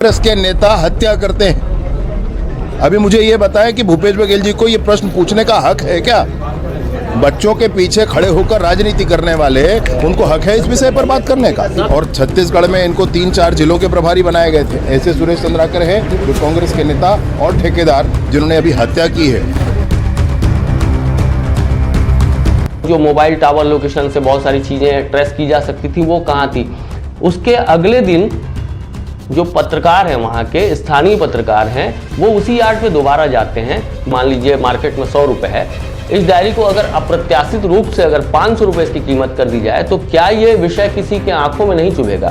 कांग्रेस के नेता हत्या करते हैं। अभी मुझे ये बताएं कि भूपेश बघेल जी को ये प्रश्न पूछने का हक है क्या? बच्चों के पीछे खड़े होकर राजनीति करने वाले, उनको हक है इस विषय पर बात करने का? और छत्तीसगढ़ में इनको 3-4 जिलों के प्रभारी बनाए गए थे। ऐसे सुरेश चंद्राकर है जो कांग्रेस के नेता और ठेकेदार जिन्होंने अभी हत्या की है। जो मोबाइल टावर लोकेशन से बहुत सारी चीजें ट्रेस की जा सकती थी, वो कहाँ थी? उसके अगले दिन जो पत्रकार हैं, वहाँ के स्थानीय पत्रकार हैं, वो उसी यार्ड पे दोबारा जाते हैं। मान लीजिए मार्केट में 100 रुपए है, इस डायरी को अगर अप्रत्याशित रूप से अगर 500 रुपए इसकी कीमत कर दी जाए तो क्या ये विषय किसी के आंखों में नहीं चुभेगा?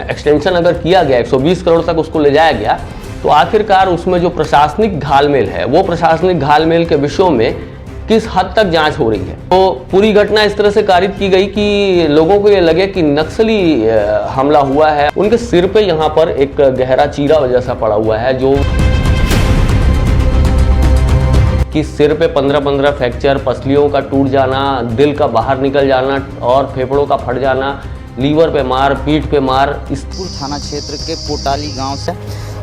एक्सटेंशन अगर किया गया, 120 करोड़ तक उसको ले जाया गया, तो आखिरकार उसमें जो प्रशासनिक घालमेल है, वो प्रशासनिक घालमेल के विषयों में किस हद तक जांच हो रही है? तो पूरी घटना इस तरह से कारित की गई कि लोगों को ये लगे कि नक्सली हमला हुआ है। उनके सिर पे यहाँ पर एक गहरा चीरा जैसा पड़ा हुआ है, जो कि सिर पे 15-15 फ्रैक्चर, पसलियों का टूट जाना, दिल का बाहर निकल जाना और फेफड़ों का फट जाना, लीवर पे मार, पीठ पे मार। इसपुर थाना क्षेत्र के पोटाली गांव से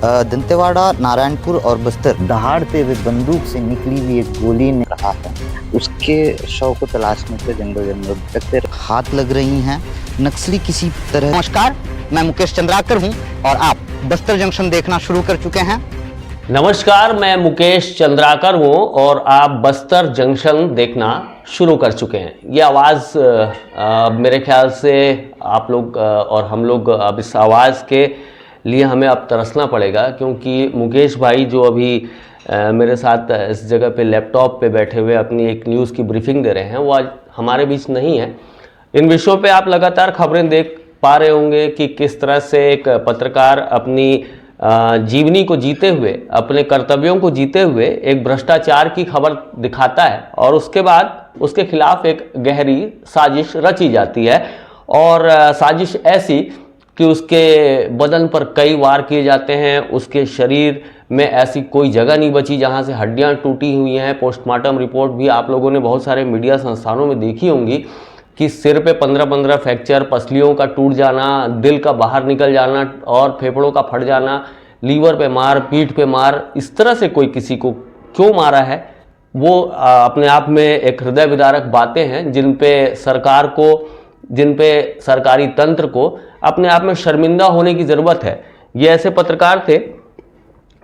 दंतेवाड़ा, नारायणपुर और बस्तर दहाड़ते हुए बंदूक से निकली हुई एक गोली ने कहा है। उसके शव को तलाशने के जंगल भटकते हाथ लग रही हैं नक्सली किसी तरह। नमस्कार, मैं मुकेश चंद्राकर हूं और आप बस्तर जंक्शन देखना शुरू कर चुके हैं। नमस्कार, मैं मुकेश चंद्राकर हूँ और आप बस्तर जंक्शन देखना शुरू कर चुके हैं। ये आवाज़ मेरे ख्याल से आप लोग और हम लोग अब इस आवाज़ के लिए हमें अब तरसना पड़ेगा, क्योंकि मुकेश भाई जो अभी मेरे साथ इस जगह पे लैपटॉप पे बैठे हुए अपनी एक न्यूज़ की ब्रीफिंग दे रहे हैं, वो आज हमारे बीच नहीं है। इन विषयों पे आप लगातार खबरें देख पा रहे होंगे कि किस तरह से एक पत्रकार अपनी जीवनी को जीते हुए, अपने कर्तव्यों को जीते हुए एक भ्रष्टाचार की खबर दिखाता है और उसके बाद उसके खिलाफ एक गहरी साजिश रची जाती है। और साजिश ऐसी कि उसके बदन पर कई वार किए जाते हैं, उसके शरीर में ऐसी कोई जगह नहीं बची जहां से हड्डियां टूटी हुई हैं। पोस्टमार्टम रिपोर्ट भी आप लोगों ने बहुत सारे मीडिया संस्थानों में देखी होंगी कि सिर पे 15-15 फ्रैक्चर, पसलियों का टूट जाना, दिल का बाहर निकल जाना और फेफड़ों का फट जाना, लीवर पे मार, पीठ पे मार। इस तरह से कोई किसी को क्यों मारा है, वो अपने आप में एक हृदय विदारक बातें हैं, जिन पे सरकारी तंत्र को अपने आप में शर्मिंदा होने की ज़रूरत है। ये ऐसे पत्रकार थे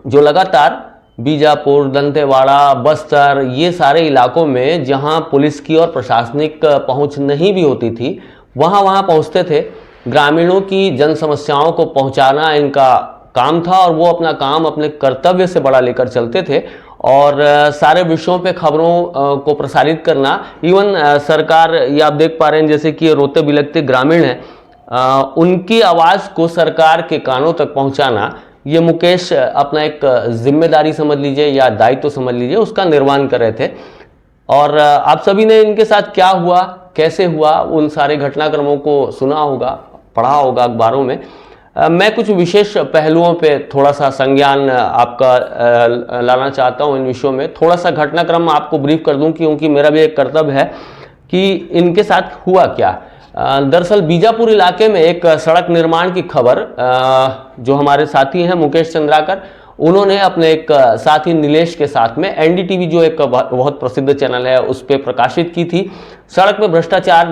जो लगातार बीजापुर, दंतेवाड़ा, बस्तर, ये सारे इलाकों में जहां पुलिस की और प्रशासनिक पहुंच नहीं भी होती थी, वहां पहुंचते थे। ग्रामीणों की जन समस्याओं को पहुंचाना इनका काम था और वो अपना काम अपने कर्तव्य से बड़ा लेकर चलते थे और सारे विषयों पे खबरों को प्रसारित करना। इवन सरकार, ये आप देख पा रहे हैं जैसे कि रोते बिलखते ग्रामीण हैं, उनकी आवाज़ को सरकार के कानों तक पहुंचाना, ये मुकेश अपना एक जिम्मेदारी समझ लीजिए या दायित्व समझ लीजिए, उसका निर्वहन कर रहे थे। और आप सभी ने इनके साथ क्या हुआ, कैसे हुआ, उन सारे घटनाक्रमों को सुना होगा, पढ़ा होगा अखबारों में। मैं कुछ विशेष पहलुओं पे थोड़ा सा संज्ञान आपका लाना चाहता हूं इन विषयों में। थोड़ा सा घटनाक्रम आपको ब्रीफ कर दूं, क्योंकि मेरा भी एक कर्तव्य है कि इनके साथ हुआ क्या। दरअसल बीजापुर इलाके में एक सड़क निर्माण की खबर जो हमारे साथी हैं मुकेश चंद्राकर, उन्होंने अपने एक साथी नीलेश के साथ में एनडीटीवी जो एक बहुत प्रसिद्ध चैनल है उस पर प्रकाशित की थी। सड़क में भ्रष्टाचार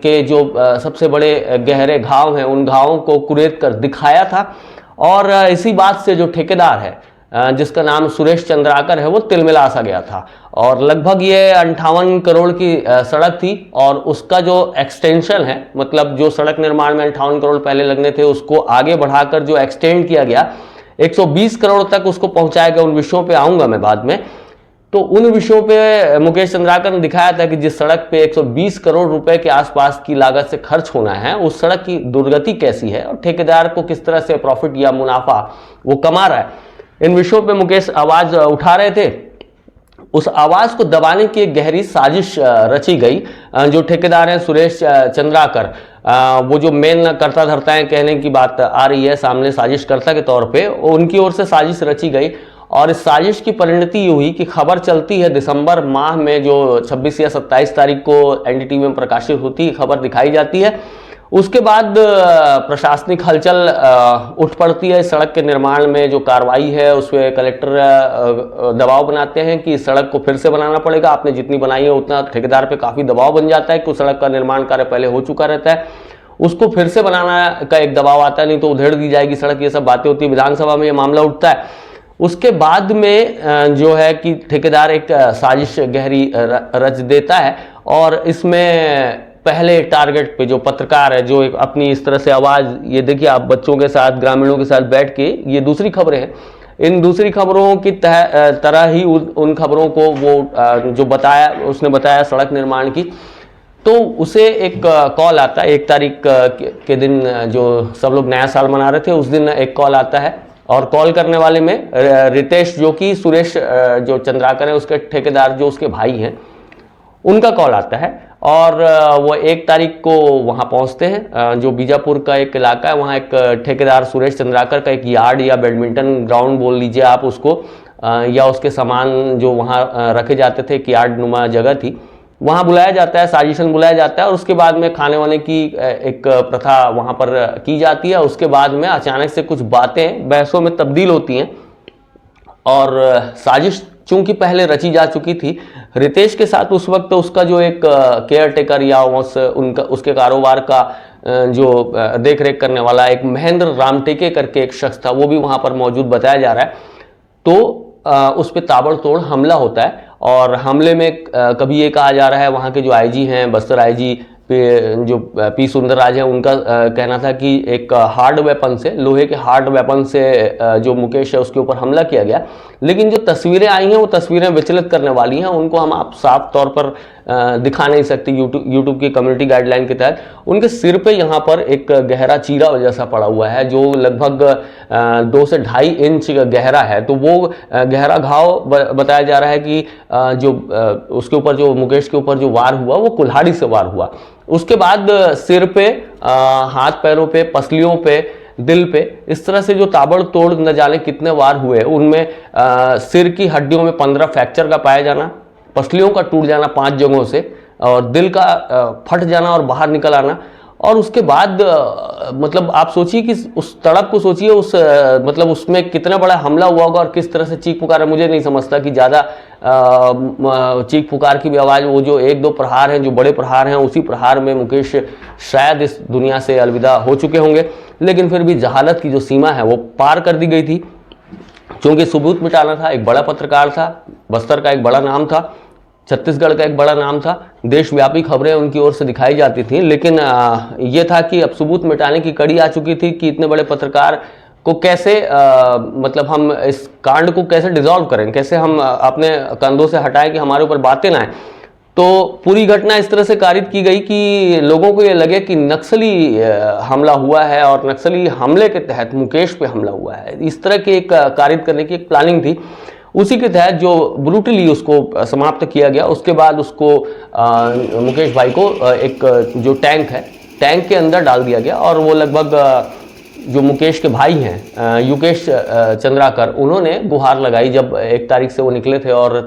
के जो सबसे बड़े गहरे घाव हैं, उन घावों को कुरेद कर दिखाया था। और इसी बात से जो ठेकेदार है जिसका नाम सुरेश चंद्राकर है, वो तिलमिला सा गया था। और लगभग ये 58 करोड़ की सड़क थी और उसका जो एक्सटेंशन है, मतलब जो सड़क निर्माण में 58 करोड़ पहले लगने थे, उसको आगे बढ़ाकर जो एक्सटेंड किया गया 120 करोड़ तक उसको पहुंचाया गया। उन विषयों पे आऊंगा मैं बाद में। तो उन विषयों पे मुकेश चंद्राकर ने दिखाया था कि जिस सड़क पे 120 करोड़ रुपए के आसपास की लागत से खर्च होना है, उस सड़क की दुर्गति कैसी है और ठेकेदार को किस तरह से प्रॉफिट या मुनाफा वो कमा रहा है। इन विषयों पे मुकेश आवाज उठा रहे थे। उस आवाज को दबाने की एक गहरी साजिश रची गई। जो ठेकेदार हैं सुरेश चंद्राकर, वो जो मेन करता धरता है, कहने की बात आ रही है सामने साजिशकर्ता के तौर पे, उनकी ओर से साजिश रची गई और इस साजिश की परिणति ये हुई कि खबर चलती है दिसंबर माह में, जो 26 या 27 तारीख को एनडीटीवी में प्रकाशित होती है, खबर दिखाई जाती है। उसके बाद प्रशासनिक हलचल उठ पड़ती है। इस सड़क के निर्माण में जो कार्रवाई है उस पर कलेक्टर दबाव बनाते हैं कि इस सड़क को फिर से बनाना पड़ेगा, आपने जितनी बनाई है उतना। ठेकेदार पे काफ़ी दबाव बन जाता है कि उस सड़क का निर्माण कार्य पहले हो चुका रहता है, उसको फिर से बनाना का एक दबाव आता है, नहीं तो उधेड़ दी जाएगी सड़क। ये सब बातें होती है, विधानसभा में ये मामला उठता है। उसके बाद में जो है कि ठेकेदार एक साजिश गहरी रच देता है और इसमें पहले टारगेट पे जो पत्रकार है, जो एक अपनी इस तरह से आवाज़, ये देखिए आप बच्चों के साथ, ग्रामीणों के साथ बैठ के, ये दूसरी खबरें हैं, इन दूसरी खबरों की तरह ही उन खबरों को वो जो बताया, उसने बताया सड़क निर्माण की, तो उसे एक कॉल आता है 1 तारीख के दिन, जो सब लोग नया साल मना रहे थे, उस दिन एक कॉल आता है। और कॉल करने वाले में रितेश, जो कि सुरेश जो चंद्राकर है उसके ठेकेदार, जो उसके भाई हैं, उनका कॉल आता है। और वो 1 तारीख को वहाँ पहुँचते हैं, जो बीजापुर का एक इलाका है, वहाँ एक ठेकेदार सुरेश चंद्राकर का एक यार्ड या बैडमिंटन ग्राउंड बोल लीजिए आप उसको, या उसके सामान जो वहाँ रखे जाते थे, एक यार्ड नुमा जगह थी, वहाँ बुलाया जाता है, साजिशन बुलाया जाता है। और उसके बाद में खाने वाने की एक प्रथा वहाँ पर की जाती है। उसके बाद में अचानक से कुछ बातें बहसों में तब्दील होती हैं और साजिश चूंकि पहले रची जा चुकी थी, रितेश के साथ उस वक्त उसका जो एक केयर टेकर या उसके कारोबार का जो देख रेख करने वाला एक महेंद्र रामटेके करके एक शख्स था, वो भी वहाँ पर मौजूद बताया जा रहा है। तो उस पर ताबड़तोड़ हमला होता है और हमले में कभी ये कहा जा रहा है, वहाँ के जो आईजी हैं, बस्तर आईजी पे जो पी सुंदरराज हैं, उनका कहना था कि एक हार्ड वेपन से, लोहे के हार्ड वेपन से जो मुकेश है उसके ऊपर हमला किया गया। लेकिन जो तस्वीरें आई हैं वो तस्वीरें विचलित करने वाली हैं, उनको हम आप साफ तौर पर दिखा नहीं सकते यूट्यूब की कम्युनिटी गाइडलाइन के तहत। उनके सिर पे यहाँ पर एक गहरा चीरा जैसा पड़ा हुआ है, जो लगभग 2 से 2.5 इंच गहरा है। तो वो गहरा घाव बताया जा रहा है कि जो उसके ऊपर, जो मुकेश के ऊपर जो वार हुआ, वो कुल्हाड़ी से वार हुआ। उसके बाद सिर पे, हाथ पैरों पे, पसलियों पे, दिल पे, इस तरह से जो ताबड़तोड़ न जाने कितने वार हुए। उनमें सिर की हड्डियों में 15 फ्रैक्चर का पाया जाना, पसलियों का टूट जाना 5 जगहों से, और दिल का फट जाना और बाहर निकल आना। और उसके बाद मतलब आप सोचिए कि उस तड़प को सोचिए, उस मतलब उसमें कितना बड़ा हमला हुआ होगा और किस तरह से चीख पुकार है। मुझे नहीं समझता कि ज़्यादा चीख पुकार की भी आवाज़, वो जो 1-2 प्रहार हैं, जो बड़े प्रहार हैं, उसी प्रहार में मुकेश शायद इस दुनिया से अलविदा हो चुके होंगे। लेकिन फिर भी जहालत की जो सीमा है वो पार कर दी गई थी, क्योंकि सबूत मिटाना था। एक बड़ा पत्रकार था, बस्तर का एक बड़ा नाम था, छत्तीसगढ़ का एक बड़ा नाम था, देशव्यापी खबरें उनकी ओर से दिखाई जाती थी। लेकिन ये था कि अब सबूत मिटाने की कड़ी आ चुकी थी कि इतने बड़े पत्रकार को कैसे मतलब हम इस कांड को कैसे डिसॉल्व करें, कैसे हम अपने कंधों से हटाएं कि हमारे ऊपर बातें ना आए। तो पूरी घटना इस तरह से कारित की गई कि लोगों को ये लगे कि नक्सली हमला हुआ है और नक्सली हमले के तहत मुकेश पे हमला हुआ है। इस तरह की एक कारित करने की एक प्लानिंग थी। उसी के तहत जो ब्रूटली उसको समाप्त किया गया। उसके बाद उसको मुकेश भाई को एक जो टैंक है, टैंक के अंदर डाल दिया गया। और वो लगभग जो मुकेश के भाई हैं, युकेश चंद्राकर, उन्होंने गुहार लगाई जब 1 तारीख से वो निकले थे और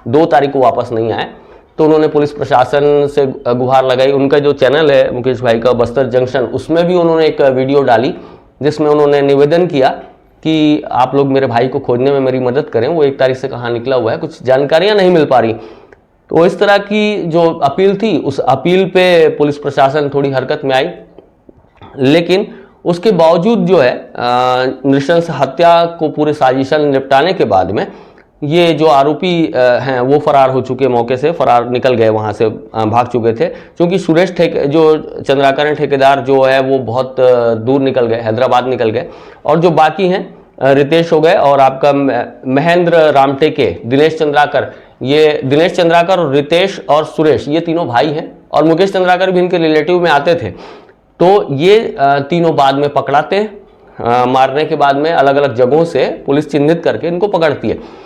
2 तारीख को वापस नहीं आए। तो उन्होंने पुलिस प्रशासन से गुहार लगाई। उनका जो चैनल है मुकेश भाई का, बस्तर जंक्शन, उसमें भी उन्होंने एक वीडियो डाली जिसमें उन्होंने निवेदन किया कि आप लोग मेरे भाई को खोजने में मेरी मदद करें, वो 1 तारीख से कहाँ निकला हुआ है, कुछ जानकारियां नहीं मिल पा रही। तो इस तरह की जो अपील थी, उस अपील पे पुलिस प्रशासन थोड़ी हरकत में आई। लेकिन उसके बावजूद जो है नृशंस हत्या को पूरे साजिशन निपटाने के बाद में ये जो आरोपी हैं वो फरार हो चुके, मौके से फरार निकल गए, वहाँ से भाग चुके थे। क्योंकि सुरेश जो चंद्राकर ठेकेदार जो है वो बहुत दूर निकल गए, हैदराबाद निकल गए। और जो बाकी हैं रितेश हो गए और आपका महेंद्र रामटेके, दिनेश चंद्राकर, ये दिनेश चंद्राकर और रितेश और सुरेश, ये तीनों भाई हैं। और मुकेश चंद्राकर भी इनके रिलेटिव में आते थे। तो ये तीनों बाद में पकड़ाते हैं। मारने के बाद में अलग अलग जगहों से पुलिस चिन्हित करके इनको पकड़ती है।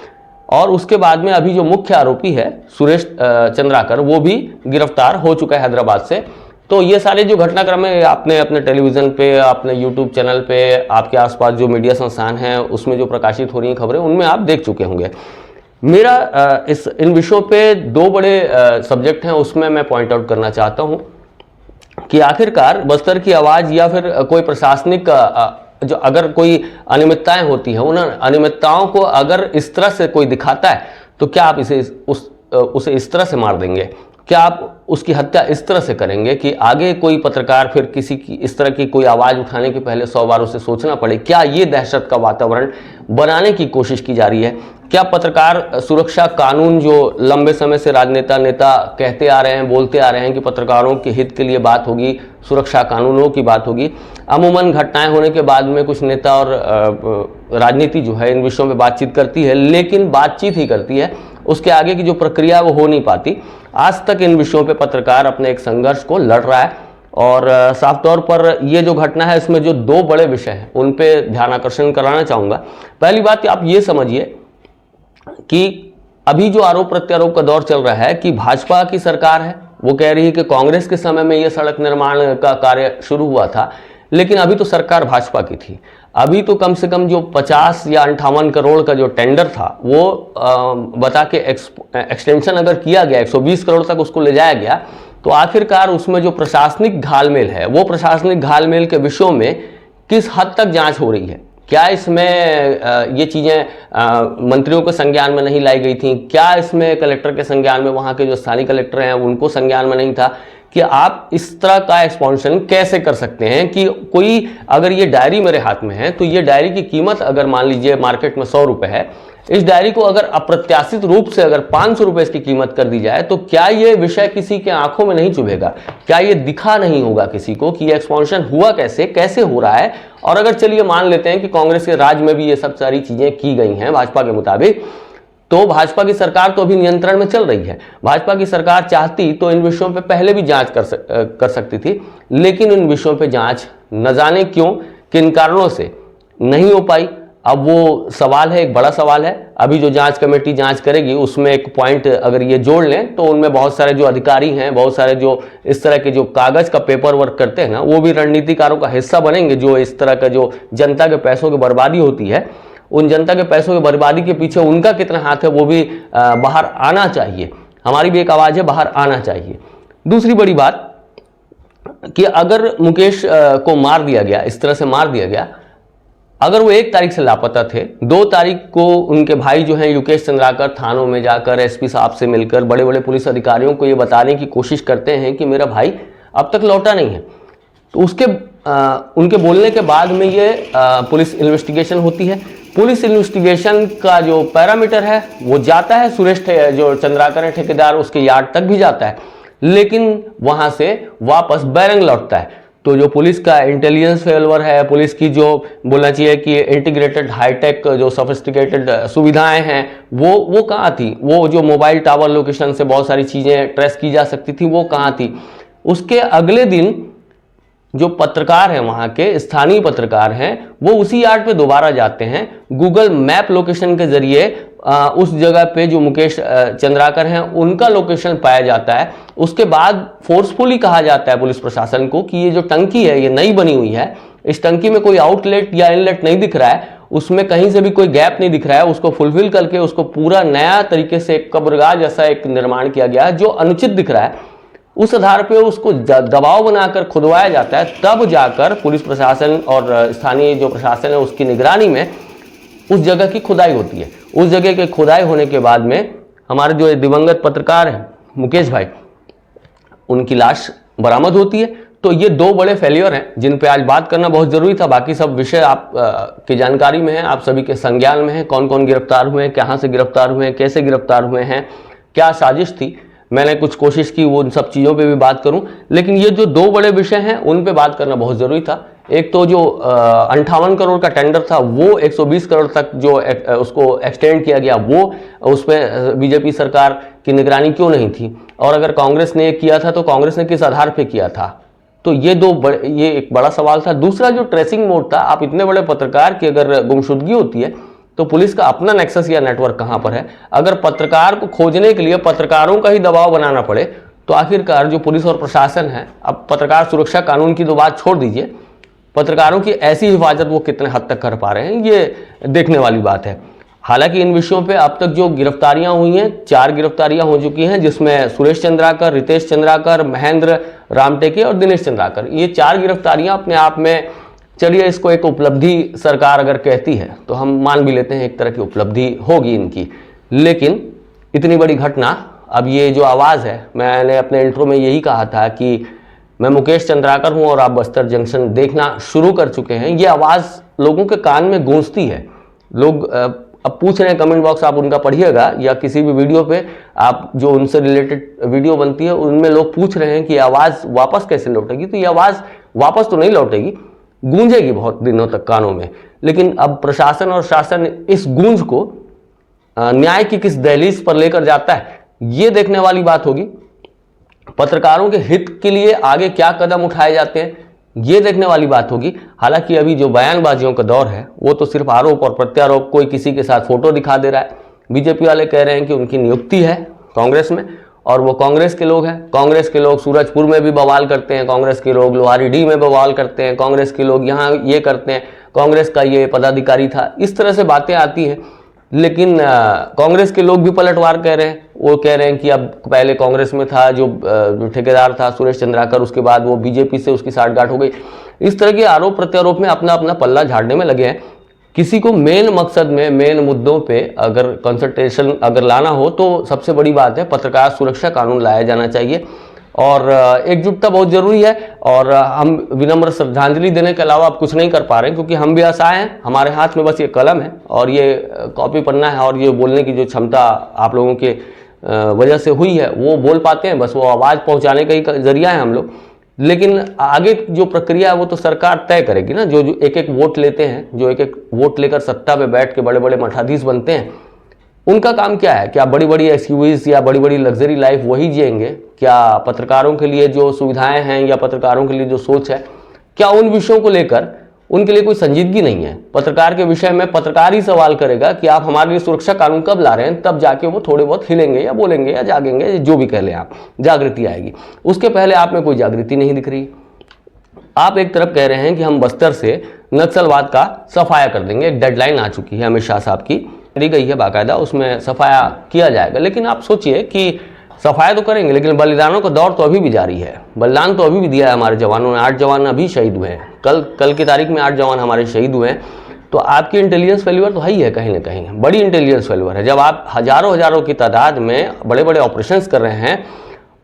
और उसके बाद में अभी जो मुख्य आरोपी है सुरेश चंद्राकर, वो भी गिरफ्तार हो चुका है हैदराबाद से। तो ये सारे जो घटनाक्रम है आपने अपने टेलीविज़न पे, अपने यूट्यूब चैनल पे, आपके आसपास जो मीडिया संस्थान हैं उसमें जो प्रकाशित हो रही हैं खबरें, उनमें आप देख चुके होंगे। मेरा इन विषयों पे दो बड़े सब्जेक्ट हैं, उसमें मैं पॉइंट आउट करना चाहता हूँ कि आखिरकार बस्तर की आवाज़ या फिर कोई प्रशासनिक जो अगर कोई अनियमितताएं होती हैं, उन अनियमितताओं को अगर इस तरह से कोई दिखाता है तो क्या आप उसे इस तरह से मार देंगे? क्या आप उसकी हत्या इस तरह से करेंगे कि आगे कोई पत्रकार फिर किसी की इस तरह की कोई आवाज़ उठाने के पहले 100 बार उसे सोचना पड़े? क्या ये दहशत का वातावरण बनाने की कोशिश की जा रही है? क्या पत्रकार सुरक्षा कानून जो लंबे समय से नेता कहते आ रहे हैं, बोलते आ रहे हैं कि पत्रकारों के हित के लिए बात होगी, सुरक्षा कानूनों की बात होगी, अमूमन घटनाएं होने के बाद में कुछ नेता और राजनीति जो है इन विषयों में बातचीत करती है, लेकिन बातचीत ही करती है, उसके आगे की जो प्रक्रिया वो हो नहीं पाती। आज तक इन विषयों पे पत्रकार अपने एक संघर्ष को लड़ रहा है और साफ तौर पर ये जो घटना है इसमें जो दो बड़े विषय हैं उन पे ध्यान आकर्षण कराना चाहूँगा। पहली बात कि आप ये समझिए कि अभी जो आरोप प्रत्यारोप का दौर चल रहा है कि भाजपा की सरकार है, वो कह रही है कि कांग्रेस के समय में ये सड़क निर्माण का कार्य शुरू हुआ था, लेकिन अभी तो सरकार भाजपा की थी। अभी तो कम से कम जो 50 या 58 करोड़ का जो टेंडर था वो बता के एक्सटेंशन अगर किया गया, 120 करोड़ तक उसको ले जाया गया, तो आखिरकार उसमें जो प्रशासनिक घालमेल है वो प्रशासनिक घालमेल के विषयों में किस हद तक जांच हो रही है? क्या इसमें ये चीज़ें मंत्रियों के संज्ञान में नहीं लाई गई थी? क्या इसमें कलेक्टर के संज्ञान में, वहाँ के जो स्थानीय कलेक्टर हैं उनको संज्ञान में नहीं था कि आप इस तरह का एक्सपेंशन कैसे कर सकते हैं कि कोई अगर ये डायरी मेरे हाथ में है तो ये डायरी की कीमत अगर मान लीजिए मार्केट में 100 रुपये है, इस डायरी को अगर अप्रत्याशित रूप से अगर 500 रुपये इसकी कीमत कर दी जाए तो क्या ये विषय किसी के आंखों में नहीं चुभेगा? क्या ये दिखा नहीं होगा किसी को कि ये एक्सपेंशन हुआ कैसे हो रहा है? और अगर चलिए मान लेते हैं कि कांग्रेस के राज में भी ये सब सारी चीजें की गई हैं भाजपा के मुताबिक, तो भाजपा की सरकार तो अभी नियंत्रण में चल रही है। भाजपा की सरकार चाहती तो इन विषयों पे पहले भी जांच कर सकती थी, लेकिन इन विषयों पे जांच न जाने क्यों, किन कारणों से नहीं हो पाई। अब वो सवाल है, एक बड़ा सवाल है। अभी जो जांच कमेटी जांच करेगी उसमें एक पॉइंट अगर ये जोड़ लें तो उनमें बहुत सारे जो अधिकारी हैं, बहुत सारे जो इस तरह के जो कागज का पेपर वर्क करते हैं ना, वो भी रणनीतिकारों का हिस्सा बनेंगे। जो इस तरह का जो जनता के पैसों की बर्बादी होती है, उन जनता के पैसों की बर्बादी के पीछे उनका कितना हाथ है वो भी बाहर आना चाहिए। हमारी भी एक आवाज़ है, बाहर आना चाहिए। दूसरी बड़ी बात कि अगर मुकेश को मार दिया गया, इस तरह से मार दिया गया, अगर वो 1 तारीख से लापता थे, 2 तारीख को उनके भाई जो हैं युकेश चंद्राकर थानों में जाकर एसपी साहब से मिलकर बड़े बड़े पुलिस अधिकारियों को ये बताने की कोशिश करते हैं कि मेरा भाई अब तक लौटा नहीं है, तो उसके उनके बोलने के बाद में ये पुलिस इन्वेस्टिगेशन होती है। पुलिस इन्वेस्टिगेशन का जो पैरामीटर है वो जाता है सुरेश जो चंद्राकर है ठेकेदार, उसके यार्ड तक भी जाता है, लेकिन वहां से वापस बैरंग लौटता है। तो जो पुलिस का इंटेलिजेंस फेल्योर है, पुलिस की जो बोलना चाहिए कि इंटीग्रेटेड हाईटेक जो सोफिस्टिकेटेड सुविधाएं हैं वो कहाँ थी? वो जो मोबाइल टावर लोकेशन से बहुत सारी चीज़ें ट्रेस की जा सकती थी वो कहाँ थी? उसके अगले दिन जो पत्रकार हैं, वहाँ के स्थानीय पत्रकार हैं, वो उसी यार्ड पे दोबारा जाते हैं, गूगल मैप लोकेशन के जरिए उस जगह पे जो मुकेश चंद्राकर हैं उनका लोकेशन पाया जाता है। उसके बाद फोर्सफुली कहा जाता है पुलिस प्रशासन को कि ये जो टंकी है ये नई बनी हुई है, इस टंकी में कोई आउटलेट या इनलेट नहीं दिख रहा है, उसमें कहीं से भी कोई गैप नहीं दिख रहा है, उसको फुलफिल करके उसको पूरा नया तरीके से कब्रगाह जैसा एक निर्माण किया गया है जो अनुचित दिख रहा है। उस आधार पे उसको दबाव बनाकर खुदवाया जाता है, तब जाकर पुलिस प्रशासन और स्थानीय जो प्रशासन है उसकी निगरानी में उस जगह की खुदाई होती है। उस जगह के खुदाई होने के बाद में हमारे जो दिवंगत पत्रकार हैं मुकेश भाई, उनकी लाश बरामद होती है। तो ये 2 बड़े फेलियर हैं जिन पे आज बात करना बहुत जरूरी था। बाकी सब विषय आप की जानकारी में है, आप सभी के संज्ञान में है। कौन कौन गिरफ्तार हुए हैं, कहाँ से गिरफ्तार हुए हैं, कैसे गिरफ्तार हुए हैं, क्या साजिश थी, मैंने कुछ कोशिश की वो उन सब चीज़ों पे भी बात करूं, लेकिन ये जो 2 बड़े विषय हैं उन पे बात करना बहुत ज़रूरी था। एक तो जो 58 करोड़ का टेंडर था वो 120 करोड़ तक जो उसको एक्सटेंड किया गया, वो उस पर बीजेपी सरकार की निगरानी क्यों नहीं थी? और अगर कांग्रेस ने किया था तो कांग्रेस ने किस आधार पर किया था? तो ये एक बड़ा सवाल था। दूसरा जो ट्रेसिंग मोड था, आप इतने बड़े पत्रकार की अगर गुमशुदगी होती है तो पुलिस का अपना नेक्सस या नेटवर्क कहां पर है? अगर पत्रकार को खोजने के लिए पत्रकारों का ही दबाव बनाना पड़े तो आखिरकार जो पुलिस और प्रशासन है, अब पत्रकार सुरक्षा कानून की तो बात छोड़ दीजिए, पत्रकारों की ऐसी हिफाजत वो कितने हद तक कर पा रहे हैं, ये देखने वाली बात है। हालांकि इन विषयों पे अब तक जो गिरफ्तारियां हुई हैं, 4 गिरफ्तारियां हो चुकी हैं, जिसमें सुरेश चंद्राकर, रितेश चंद्राकर, महेंद्र रामटेके और दिनेश चंद्राकर, ये 4 गिरफ्तारियां अपने आप में, चलिए इसको एक उपलब्धि सरकार अगर कहती है तो हम मान भी लेते हैं, एक तरह की उपलब्धि होगी इनकी। लेकिन इतनी बड़ी घटना, अब ये जो आवाज़ है, मैंने अपने इंट्रो में यही कहा था कि मैं मुकेश चंद्राकर हूं और आप बस्तर जंक्शन देखना शुरू कर चुके हैं, ये आवाज़ लोगों के कान में गूंजती है। लोग अब पूछ रहे हैं, कमेंट बॉक्स आप उनका पढ़िएगा या किसी भी वीडियो पे आप जो उनसे रिलेटेड वीडियो बनती है उनमें लोग पूछ रहे हैं कि आवाज़ वापस कैसे लौटेगी। तो ये आवाज़ वापस तो नहीं लौटेगी, गूंजेगी बहुत दिनों तक कानों में। लेकिन अब प्रशासन और शासन इस गूंज को न्याय की किस दहलीज पर लेकर जाता है, ये देखने वाली बात होगी। पत्रकारों के हित के लिए आगे क्या कदम उठाए जाते हैं, ये देखने वाली बात होगी। हालांकि अभी जो बयानबाजियों का दौर है वो तो सिर्फ आरोप और प्रत्यारोप, कोई किसी के साथ फोटो दिखा दे रहा है। बीजेपी वाले कह रहे हैं कि उनकी नियुक्ति है कांग्रेस में और वो कांग्रेस के लोग हैं। कांग्रेस के लोग सूरजपुर में भी बवाल करते हैं, कांग्रेस के लोग लोहारीडीह में बवाल करते हैं, कांग्रेस के लोग यहाँ ये करते हैं, कांग्रेस का ये पदाधिकारी था, इस तरह से बातें आती हैं। लेकिन कांग्रेस के लोग भी पलटवार कह रहे हैं। वो कह रहे हैं कि अब पहले कांग्रेस में था जो ठेकेदार था सुरेश चंद्राकर, उसके बाद वो बीजेपी से उसकी साठगांठ हो गई। इस तरह के आरोप प्रत्यारोप में अपना अपना पल्ला झाड़ने में लगे हैं। किसी को मेन मकसद में, मेन मुद्दों पे अगर कंसंट्रेशन अगर लाना हो तो सबसे बड़ी बात है पत्रकार सुरक्षा कानून लाया जाना चाहिए और एकजुटता बहुत जरूरी है। और हम विनम्र श्रद्धांजलि देने के अलावा अब कुछ नहीं कर पा रहे हैं, क्योंकि हम भी असहाय हैं। हमारे हाथ में बस ये कलम है और ये कॉपी पन्ना है और ये बोलने की जो क्षमता आप लोगों के वजह से हुई है वो बोल पाते हैं, बस वो आवाज़ पहुंचाने का ही जरिया है हम लोग। लेकिन आगे जो प्रक्रिया है वो तो सरकार तय करेगी ना। जो एक एक वोट लेते हैं, जो एक एक वोट लेकर सत्ता पे बैठ के बड़े बड़े मठाधीश बनते हैं, उनका काम क्या है? क्या बड़ी बड़ी एक्सयूवीज या बड़ी बड़ी लग्जरी लाइफ वही जिएंगे? क्या पत्रकारों के लिए जो सुविधाएं हैं या पत्रकारों के लिए जो सोच है, क्या उन विषयों को लेकर उनके लिए कोई संजीदगी नहीं है? पत्रकार के विषय में पत्रकार ही सवाल करेगा कि आप हमारे लिए सुरक्षा कानून कब ला रहे हैं, तब जाके वो थोड़े बहुत हिलेंगे या बोलेंगे या जागेंगे, जो भी कह लें आप, जागृति आएगी। उसके पहले आप में कोई जागृति नहीं दिख रही। आप एक तरफ कह रहे हैं कि हम बस्तर से नक्सलवाद का सफाया कर देंगे, एक डेडलाइन आ चुकी है अमित शाह साहब की, दी गई है बाकायदा, उसमें सफाया किया जाएगा। लेकिन आप सोचिए कि सफाया तो करेंगे, लेकिन बलिदानों का दौर तो अभी भी जारी है। बलिदान तो अभी भी दिया है हमारे जवानों ने। 8 जवान अभी शहीद हुए हैं, कल की तारीख में 8 जवान हमारे शहीद हुए हैं। तो आपकी इंटेलिजेंस फेल्यूर तो है ही है, कहीं ना कहीं बड़ी इंटेलिजेंस फेल्यूर है। जब आप हजारों की तादाद में बड़े बड़े ऑपरेशंस कर रहे हैं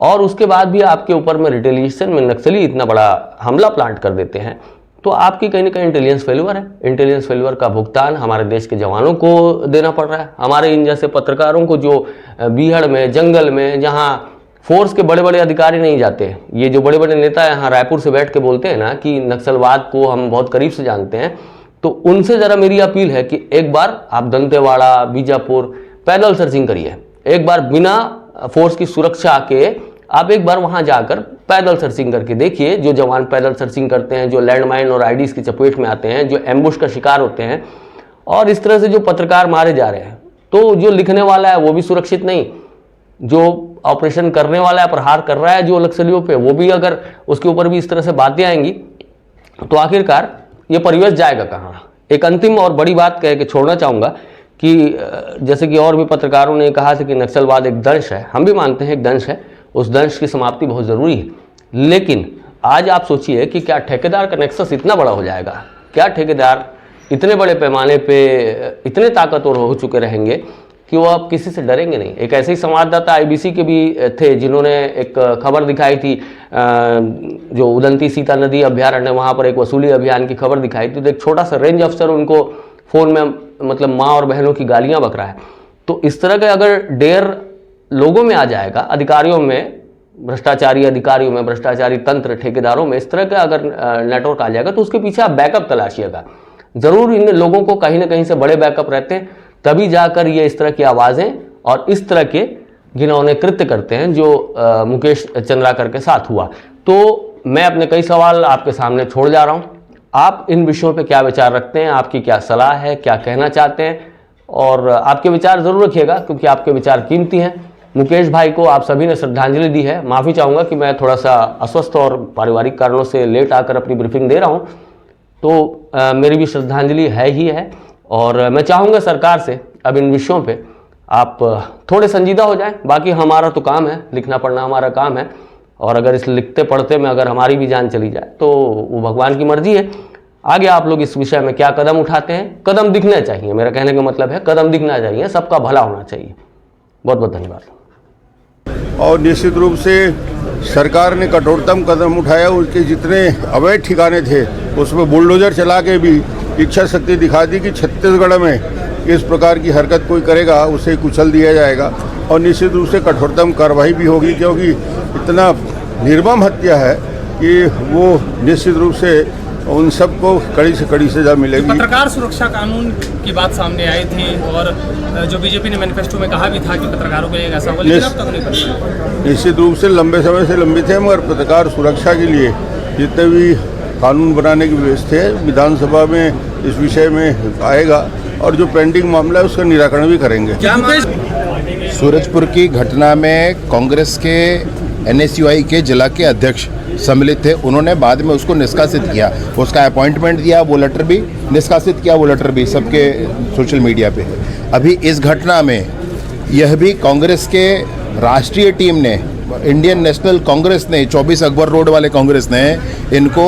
और उसके बाद भी आपके ऊपर में रिटेलिएशन में नक्सली इतना बड़ा हमला प्लांट कर देते हैं, तो आपकी कहीं ना कहीं इंटेलिजेंस फेल्यूर है। इंटेलिजेंस फेल्यूर का भुगतान हमारे देश के जवानों को देना पड़ रहा है। हमारे इन जैसे पत्रकारों को जो बीहड़ में, जंगल में, जहाँ फोर्स के बड़े बड़े अधिकारी नहीं जाते, ये जो बड़े बड़े नेता यहाँ रायपुर से बैठ के बोलते हैं ना कि नक्सलवाद को हम बहुत करीब से जानते हैं, तो उनसे ज़रा मेरी अपील है कि एक बार आप दंतेवाड़ा, बीजापुर पैदल सर्चिंग करिए। एक बार बिना फोर्स की सुरक्षा के आप एक बार वहां जाकर पैदल सर्चिंग करके देखिए। जो जवान पैदल सर्चिंग करते हैं, जो लैंडमाइन और आईडीज की चपेट में आते हैं, जो एम्बुश का शिकार होते हैं, और इस तरह से जो पत्रकार मारे जा रहे हैं, तो जो लिखने वाला है वो भी सुरक्षित नहीं, जो ऑपरेशन करने वाला है, प्रहार कर रहा है जो नक्सलियों पे, वो भी अगर उसके ऊपर भी इस तरह से बातें आएंगी तो आखिरकार ये परिवेश जाएगा कहाँ? एक अंतिम और बड़ी बात कह के छोड़ना चाहूँगा कि जैसे कि और भी पत्रकारों ने कहा था कि नक्सलवाद एक दंश है, हम भी मानते हैं एक दंश है, उस दंश की समाप्ति बहुत ज़रूरी है। लेकिन आज आप सोचिए कि क्या ठेकेदार का नेक्सस इतना बड़ा हो जाएगा? क्या ठेकेदार इतने बड़े पैमाने पे इतने ताकतवर हो चुके रहेंगे कि वो अब किसी से डरेंगे नहीं? एक ऐसे ही संवाददाता आईबीसी के भी थे जिन्होंने एक खबर दिखाई थी, जो उदंती सीता नदी अभ्यारण्य, वहाँ पर एक वसूली अभियान की खबर दिखाई थी। तो एक छोटा सा रेंज अफसर उनको फ़ोन में मतलब माँ और बहनों की गालियाँ बक रहा है। तो इस तरह का अगर डेर लोगों में आ जाएगा, अधिकारियों में, भ्रष्टाचारी अधिकारियों में, भ्रष्टाचारी तंत्र, ठेकेदारों में, इस तरह का अगर नेटवर्क आ जाएगा तो उसके पीछे आप बैकअप तलाशिएगा। ज़रूर इन लोगों को कहीं ना कहीं से बड़े बैकअप रहते हैं, तभी जाकर ये इस तरह की आवाज़ें और इस तरह के घिनौने कृत्य करते हैं जो मुकेश चंद्राकर के साथ हुआ। तो मैं अपने कई सवाल आपके सामने छोड़ जा रहा हूँ। आप इन विषयों पे क्या विचार रखते हैं? आपकी क्या सलाह है? क्या कहना चाहते हैं? और आपके विचार ज़रूर रखिएगा, क्योंकि आपके विचार कीमती हैं। मुकेश भाई को आप सभी ने श्रद्धांजलि दी है। माफ़ी चाहूँगा कि मैं थोड़ा सा अस्वस्थ और पारिवारिक कारणों से लेट आकर अपनी ब्रीफिंग दे रहा हूँ, तो मेरी भी श्रद्धांजलि है ही है। और मैं चाहूँगा सरकार से अब इन विषयों पे आप थोड़े संजीदा हो जाएं। बाकी हमारा तो काम है, लिखना पढ़ना हमारा काम है, और अगर इस लिखते पढ़ते में अगर हमारी भी जान चली जाए तो वो भगवान की मर्जी है। आगे आप लोग इस विषय में क्या कदम उठाते हैं, कदम दिखने चाहिए, मेरा कहने का मतलब है कदम दिखना चाहिए, सबका भला होना चाहिए। बहुत बहुत धन्यवाद। और निश्चित रूप से सरकार ने कठोरतम कदम उठाया। उसके जितने अवैध ठिकाने थे उसमें बुलडोजर चला के भी इच्छा शक्ति दिखा दी कि छत्तीसगढ़ में इस प्रकार की हरकत कोई करेगा उसे कुचल दिया जाएगा, और निश्चित रूप से कठोरतम कार्रवाई भी होगी, क्योंकि इतना निर्मम हत्या है कि वो निश्चित रूप से उन सबको कड़ी से कड़ी सजा मिलेगी। पत्रकार सुरक्षा कानून की बात सामने आई थी, और जो बीजेपी ने मैनिफेस्टो में कहा भी था कि पत्रकारों के लिए ऐसा होगा, लेकिन अब तक नहीं बना। निश्चित रूप से लंबे समय से लंबित है, मगर पत्रकार सुरक्षा के लिए जितने भी कानून बनाने की व्यवस्था है विधानसभा में इस विषय में आएगा, और जो पेंडिंग मामला है उसका निराकरण भी करेंगे। सूरजपुर की घटना में कांग्रेस के NSUI के जिला के अध्यक्ष सम्मिलित थे। उन्होंने बाद में उसको निष्कासित किया, उसका अपॉइंटमेंट दिया, वो लेटर भी निष्कासित किया, वो लेटर भी सबके सोशल मीडिया पे। अभी इस घटना में यह भी कांग्रेस के राष्ट्रीय टीम ने, इंडियन नेशनल कांग्रेस ने, 24 अकबर रोड वाले कांग्रेस ने इनको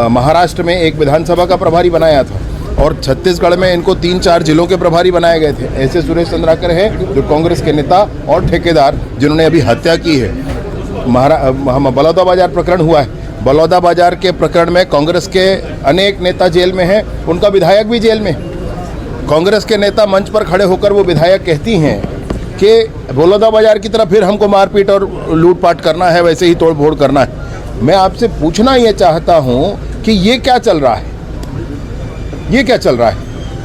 महाराष्ट्र में एक विधानसभा का प्रभारी बनाया था, और छत्तीसगढ़ में इनको 3-4 जिलों के प्रभारी बनाए गए थे। ऐसे सुरेश चंद्राकर है जो कांग्रेस के नेता और ठेकेदार जिन्होंने अभी हत्या की है। बलौदाबाजार प्रकरण हुआ है, बलौदाबाजार के प्रकरण में कांग्रेस के अनेक नेता जेल में हैं, उनका विधायक भी जेल में। कांग्रेस के नेता मंच पर खड़े होकर वो विधायक कहती हैं कि बलौदाबाजार की तरफ फिर हमको मारपीट और लूटपाट करना है, वैसे ही तोड़ फोड़ करना है। मैं आपसे पूछना ये चाहता हूँ कि ये क्या चल रहा है, ये क्या चल रहा है?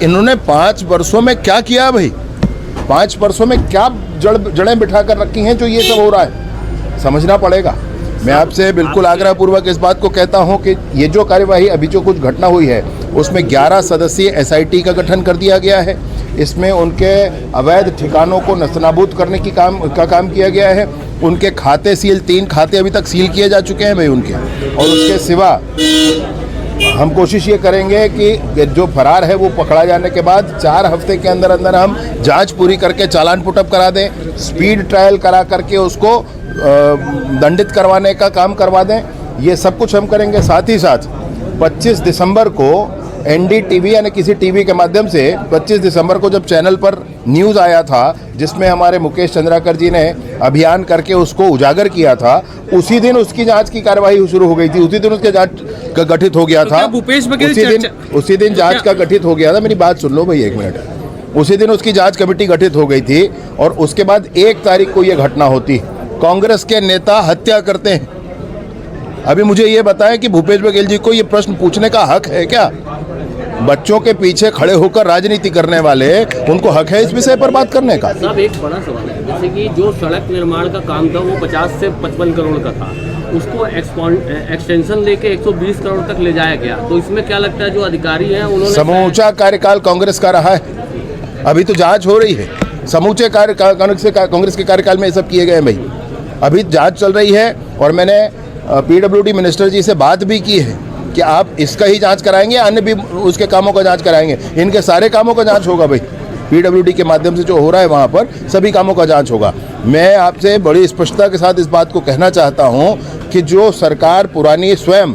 इन्होंने 5 वर्षों में क्या किया भाई? 5 वर्षों में क्या जड़ें बिठा कर रखी हैं जो ये सब हो रहा है? समझना पड़ेगा। मैं आपसे बिल्कुल आग्रहपूर्वक इस बात को कहता हूं कि ये जो कार्यवाही अभी जो कुछ घटना हुई है उसमें 11 सदस्यीय SIT का गठन कर दिया गया है। इसमें उनके अवैध ठिकानों को नस्तनाबूद करने की काम किया गया है। उनके खाते सील, 3 खाते अभी तक सील किए जा चुके हैं भाई उनके। और उसके सिवा हम कोशिश ये करेंगे कि जो फरार है वो पकड़ा जाने के बाद 4 हफ्ते के अंदर अंदर हम जांच पूरी करके चालान पुटअप करा दें, स्पीड ट्रायल करा करके उसको दंडित करवाने का काम करवा दें। ये सब कुछ हम करेंगे। साथ ही साथ 25 दिसंबर को NDTV यानी किसी टीवी के माध्यम से 25 दिसंबर को जब चैनल पर न्यूज़ आया था जिसमें हमारे मुकेश चंद्राकर जी ने अभियान करके उसको उजागर किया था, उसी दिन उसकी जांच की कार्यवाही शुरू हो गई थी। उसी दिन उसके जांच का गठित हो गया था। उसी दिन जांच का गठित हो गया था। मेरी बात सुन लो भाई 1 मिनट। उसी दिन उसकी जांच कमेटी गठित हो गई थी, और उसके बाद 1 तारीख को यह घटना होती। कांग्रेस के नेता हत्या करते हैं। अभी मुझे ये बताएं कि भूपेश बघेल जी को ये प्रश्न पूछने का हक है क्या? बच्चों के पीछे खड़े होकर राजनीति करने वाले, उनको हक है इस विषय पर बात करने का? साहब एक बड़ा सवाल है, जैसे कि जो सड़क निर्माण का काम था वो 50 से 55 करोड़ का था, उसको एक्सटेंशन देके 120 करोड़ तक ले जाया गया। तो इसमें क्या लगता है जो अधिकारी हैं उन्होंने समूचा कार्यकाल कांग्रेस का रहा है। अभी तो जांच हो रही है। समूचे कांग्रेस के कार्यकाल में ये सब किए गए भाई। अभी जांच चल रही है, और मैंने PWD मिनिस्टर जी से बात भी की है कि आप इसका ही जांच कराएंगे, अन्य भी उसके कामों का जांच कराएंगे। इनके सारे कामों का जांच होगा भाई। PWD के माध्यम से जो हो रहा है वहाँ पर सभी कामों का जांच होगा। मैं आपसे बड़ी स्पष्टता के साथ इस बात को कहना चाहता हूँ कि जो सरकार पुरानी स्वयं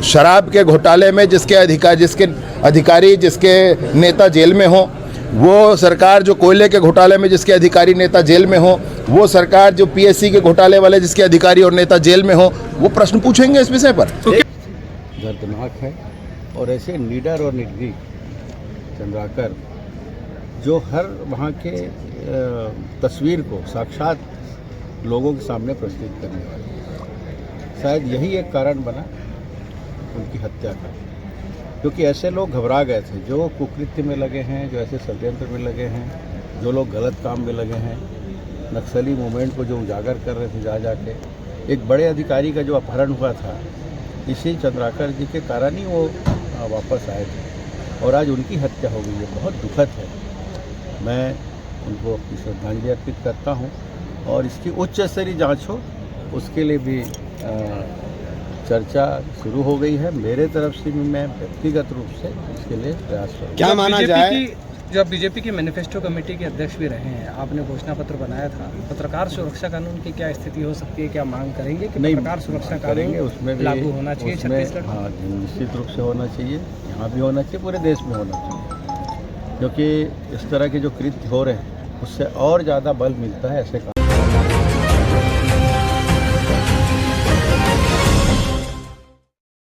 शराब के घोटाले में जिसके अधिकारी जिसके नेता जेल में हो, वो सरकार जो कोयले के घोटाले में जिसके अधिकारी नेता जेल में हो, वो सरकार जो PSC के घोटाले वाले जिसके अधिकारी और नेता जेल में हो, वो प्रश्न पूछेंगे इस विषय पर। दर्दनाक है। और ऐसे लीडर और निर्भीक चंद्राकर जो हर वहाँ के तस्वीर को साक्षात लोगों के सामने प्रस्तुत करने वाले, शायद यही एक कारण बना उनकी हत्या का। क्योंकि ऐसे लोग घबरा गए थे जो कुकृत्य में लगे हैं, जो ऐसे षड्यंत्र में लगे हैं, जो लोग गलत काम में लगे हैं, नक्सली मूवमेंट को जो उजागर कर रहे थे जाके। एक बड़े अधिकारी का जो अपहरण हुआ था, इसी चंद्राकर जी के कारण ही वो वापस आए थे, और आज उनकी हत्या हो गई है। बहुत दुखद है। मैं उनको अपनी श्रद्धांजलि अर्पित करता हूँ। और इसकी उच्च स्तरीय जांच हो, उसके लिए भी चर्चा शुरू हो गई है। मेरे तरफ से भी मैं व्यक्तिगत रूप से इसके लिए प्रयास करूँगा। क्या माना जाए? जो आप बीजेपी की मैनिफेस्टो कमेटी के अध्यक्ष भी रहे हैं, आपने घोषणा पत्र बनाया था, पत्रकार सुरक्षा कानून की क्या स्थिति हो सकती है? क्या मांग करेंगे कि नहीं, पत्रकार सुरक्षा करेंगे, कानून उसमें भी लागू होना चाहिए छत्तीसगढ़? हाँ, निश्चित रूप से होना चाहिए, यहाँ भी होना चाहिए, पूरे देश में होना चाहिए, क्योंकि इस तरह के जो कृत्य हो रहे हैं उससे और ज़्यादा बल मिलता है ऐसे